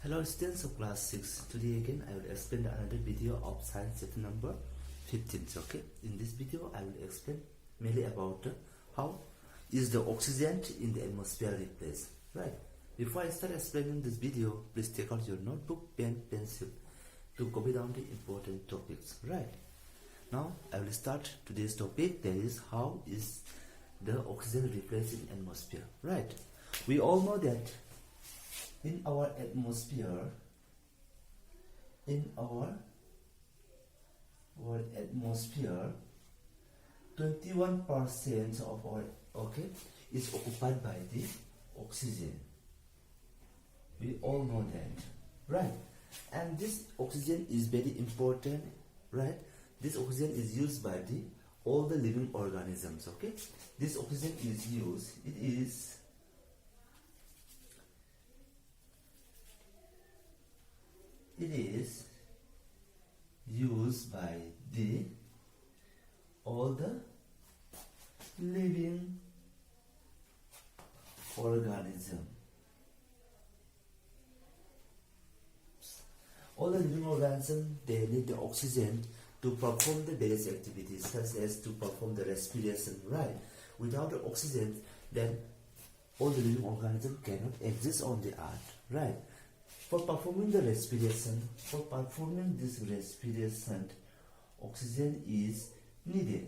Hello students of class 6. Today again I will explain another video of science chapter number 15. Okay, in this video I will explain mainly about how is the oxygen in the atmosphere replaced. Right, before I start explaining this video, please take out your notebook, pen, pencil to copy down the important topics. Right, now I will start today's topic, that is how is the oxygen replaced in atmosphere. Right, we all know that in our atmosphere, 21% of our is occupied by the oxygen. We all know that, right? And this oxygen is very important, right? This oxygen is used by all the living organisms. Okay, this oxygen is used. It is used by all the living organism. All the living organisms, they need the oxygen to perform the various activities, such as to perform the respiration. Right, without the oxygen, then all the living organisms cannot exist on the earth. Right, for performing this respiration, oxygen is needed.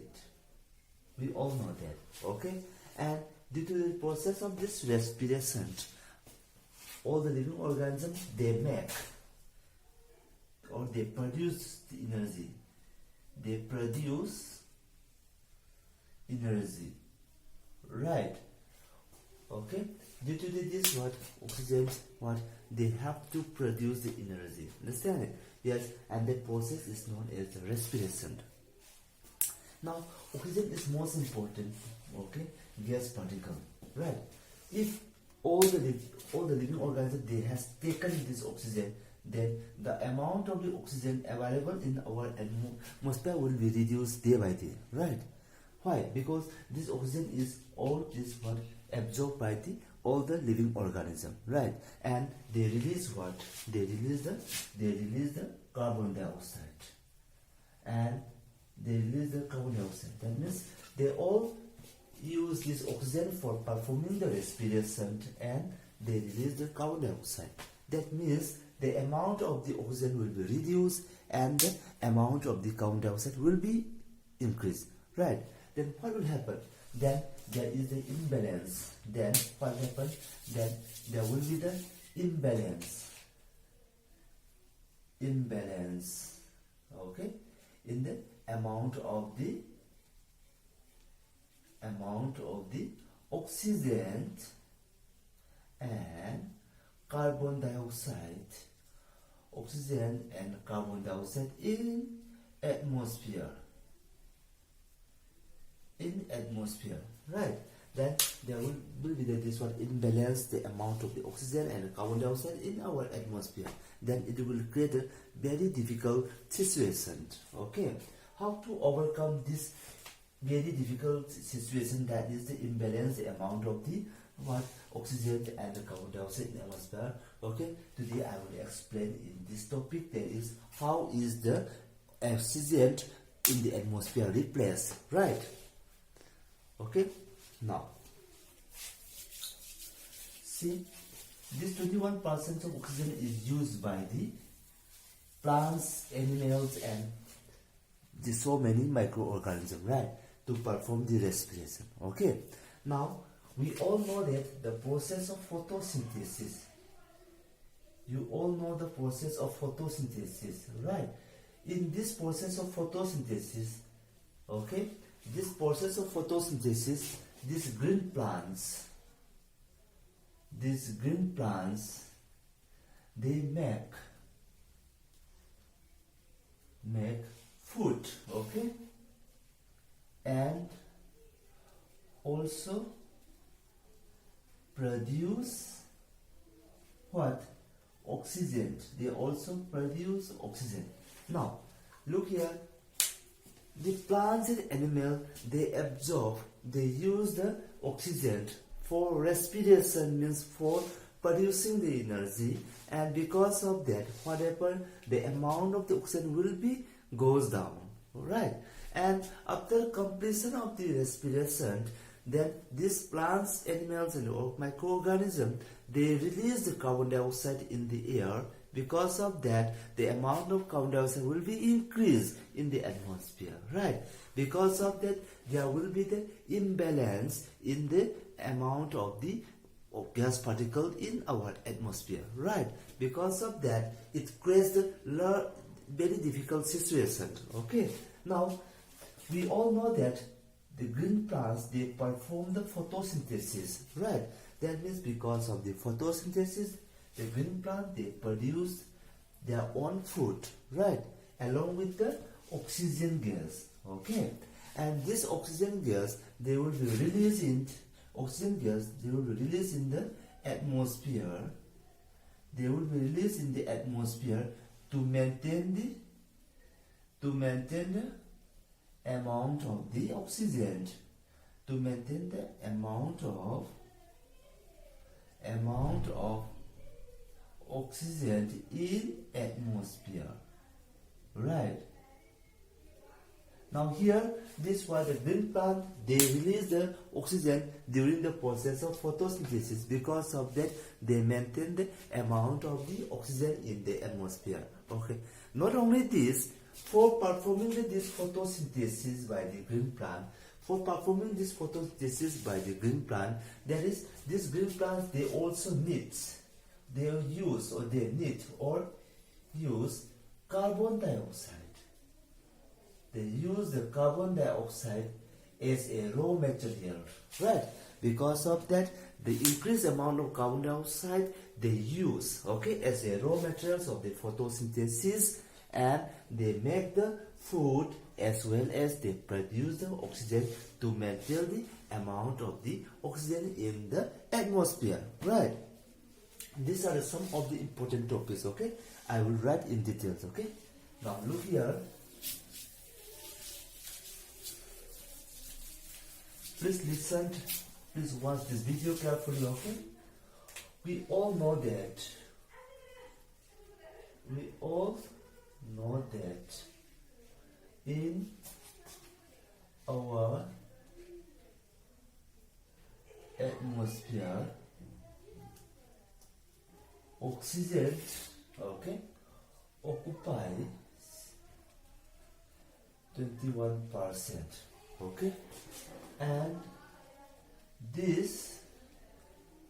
We all know that. Okay, and due to the process of this respiration, all the living organisms, they make or they produce the energy. They produce energy. Right. Okay, due to this oxygen, they have to produce the energy. Understand it? Yes, and that process is known as the respiration. Now, oxygen is most important, gas particle. Right, if all the living organisms, they has taken this oxygen, then the amount of the oxygen available in our atmosphere will be reduced day by day. Right, why? Because this oxygen is absorbed by all the living organism, right? And they release what? They release the carbon dioxide, and they release the carbon dioxide. That means they all use this oxygen for performing the respiration, and they release the carbon dioxide. That means the amount of the oxygen will be reduced, and the amount of the carbon dioxide will be increased. Right? Then what will happen? Then there is the imbalance. Then what happens? Then there will be the imbalance. Okay, in the amount of the oxygen and carbon dioxide. Oxygen and carbon dioxide in atmosphere. Right, then there will be this imbalance, the amount of the oxygen and carbon dioxide in our atmosphere. Then it will create a very difficult situation. Okay, how to overcome this very difficult situation, that is the imbalance, the amount of the oxygen and the carbon dioxide in the atmosphere. Okay, today I will explain in this topic, that is how is the oxygen in the atmosphere replaced. Right. Okay, now see, this 21% of oxygen is used by the plants, animals, and so many microorganisms, right, to perform the respiration. Okay, now we all know that the process of photosynthesis. You all know the process of photosynthesis, right? In this process of photosynthesis, these green plants, they make food, and also produce oxygen. They also produce oxygen. Now look here, the plants and animals, they use the oxygen for respiration, means for producing the energy, and because of that, what happens? The amount of the oxygen will be goes down, right? And after completion of the respiration, then these plants, animals, and microorganisms, they release the carbon dioxide in the air. Because of that, the amount of carbon dioxide will be increased in the atmosphere, right? Because of that, there will be the imbalance in the amount of the gas particle in our atmosphere, right? Because of that, it creates the very difficult situation. Okay, now we all know that the green plants, they perform the photosynthesis, right? That means because of the photosynthesis, the green plant, they produce their own food, right? Along with the oxygen gas, okay? And this oxygen gas, they will be released in oxygen gas, they will be released in the atmosphere. They will be released in the atmosphere to maintain the amount of the oxygen, to maintain the amount of oxygen in atmosphere, right? Now here, this was the green plant, they release the oxygen during the process of photosynthesis. Because of that, they maintain the amount of the oxygen in the atmosphere. Okay. Not only this, for performing this photosynthesis by the green plant, that is, these green plants, they also use carbon dioxide. They use the carbon dioxide as a raw material, right? Because of that, the increased amount of carbon dioxide they use, okay, as a raw materials of the photosynthesis, and they make the food as well as they produce the oxygen to maintain the amount of the oxygen in the atmosphere, right? These are some of the important topics, okay? I will write in details, okay? Now look here. Please listen, please watch this video carefully, okay? We all know that in our atmosphere, oxygen, okay, occupies 21%, okay? And this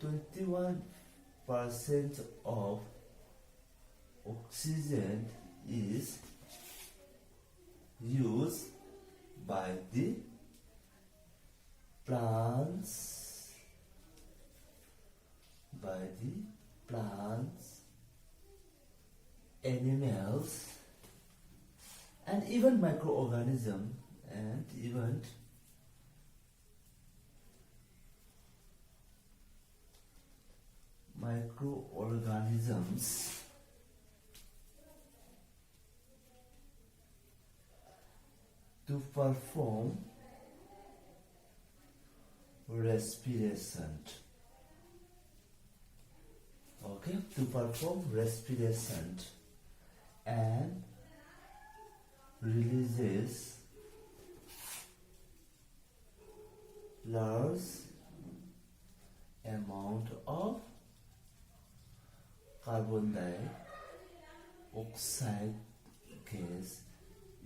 21% of oxygen is used by the plants, animals, and even microorganisms, and even microorganisms to perform respiration. Okay, to perform respiration and releases large amount of carbon dioxide gas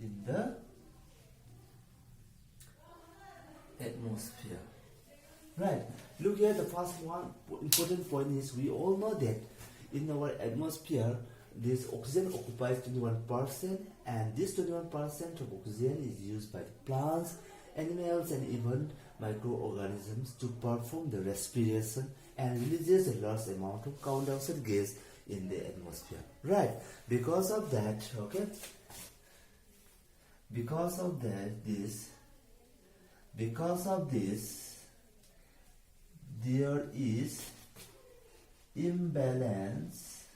in the atmosphere. Right. Look here, the first one important point is we all know that in our atmosphere this oxygen occupies 21%, and this 21% of oxygen is used by the plants, animals, and even microorganisms to perform the respiration and releases a large amount of carbon dioxide gas in the atmosphere. Right. Because of that, okay, because of this, there is imbalance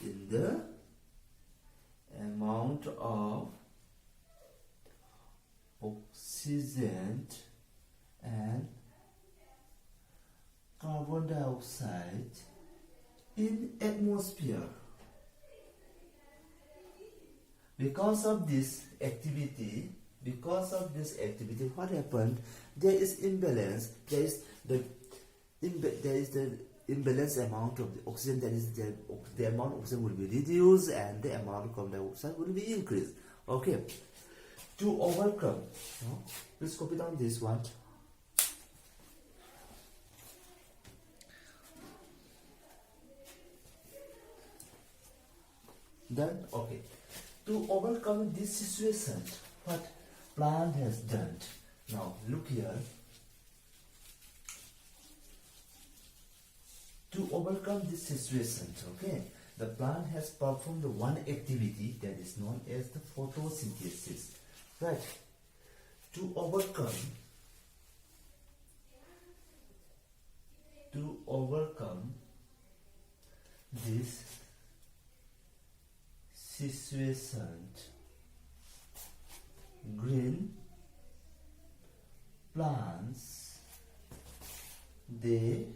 in the amount of oxygen and carbon dioxide in atmosphere. Because of this activity, what happened? There is imbalance. There is the imbalance amount of the oxygen. That is the amount of oxygen will be reduced and the amount of carbon dioxide will be increased. Okay. To overcome, let's copy down this one. Done. Okay. To overcome this situation, what plant has done? Now look here. To overcome this situation, okay, the plant has performed one activity that is known as the photosynthesis. Right. To overcome this situation, green plants, they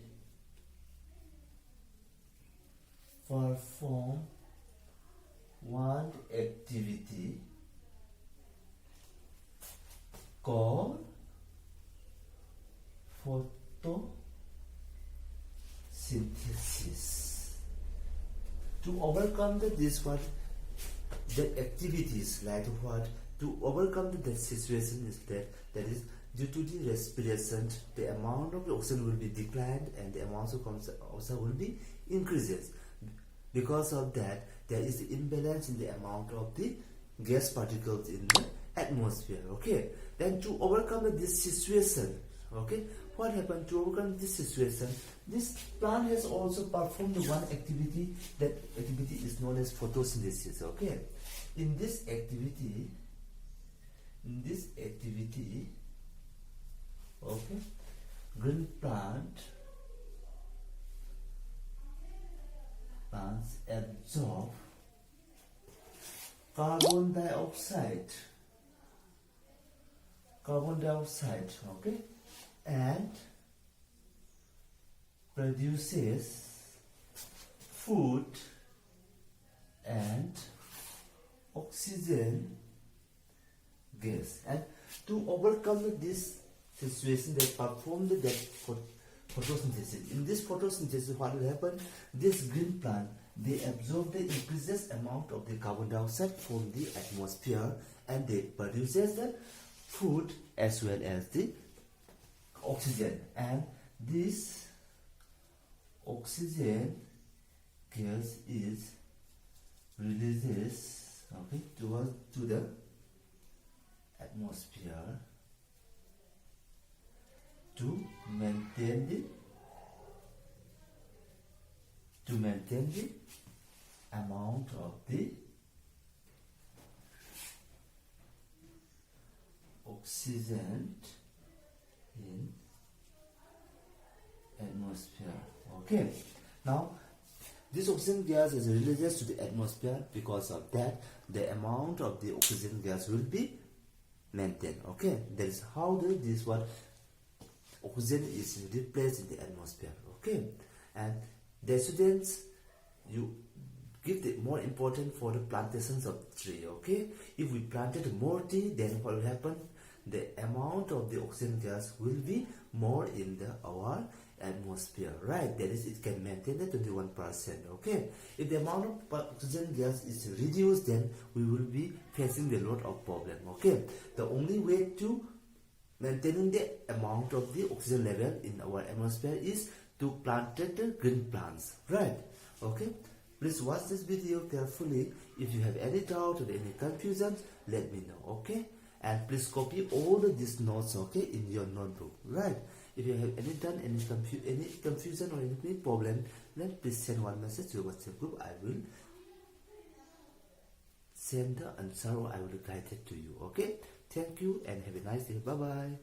perform one activity called photosynthesis. To overcome this what the activities like what to overcome the situation is that is due to the respiration, the amount of the oxygen will be declined and the amount of carbon dioxide will be increases. Because of that, there is the imbalance in the amount of the gas particles in the atmosphere. Okay. Then to overcome this situation, okay, what happened to overcome this situation? This plant has also performed one activity. That activity is known as photosynthesis. Okay. In this activity, okay, green plants absorb carbon dioxide, okay, and produces food and oxygen gas. And to overcome this situation, they performed that photosynthesis. In this photosynthesis, what will happen? This green plant, they absorb the increases amount of the carbon dioxide from the atmosphere and they produces the food as well as the oxygen. And this oxygen gas is releases, okay, to the atmosphere to maintain the amount of the oxygen in atmosphere. Okay. Now this oxygen gas is released to the atmosphere. Because of that, the amount of the oxygen gas will be maintained. Okay. That is how this what oxygen is replaced in the atmosphere. Okay. And the students, you give the more important for the plantations of tree. Okay. If we planted more tree, then what will happen? The amount of the oxygen gas will be more in our atmosphere, right? That is, it can maintain the 21%. Okay. If the amount of oxygen gas is reduced, then we will be facing a lot of problem. Okay. The only way to maintaining the amount of the oxygen level in our atmosphere is to plant the green plants, right? Okay. Please watch this video carefully. If you have any doubt or any confusion, let me know. Okay. And please copy all these notes, okay, in your notebook, right? If you have any confusion or any problem, then please send one message to your WhatsApp group. I will send the answer or I will guide it to you. Okay. Thank you and have a nice day. Bye bye.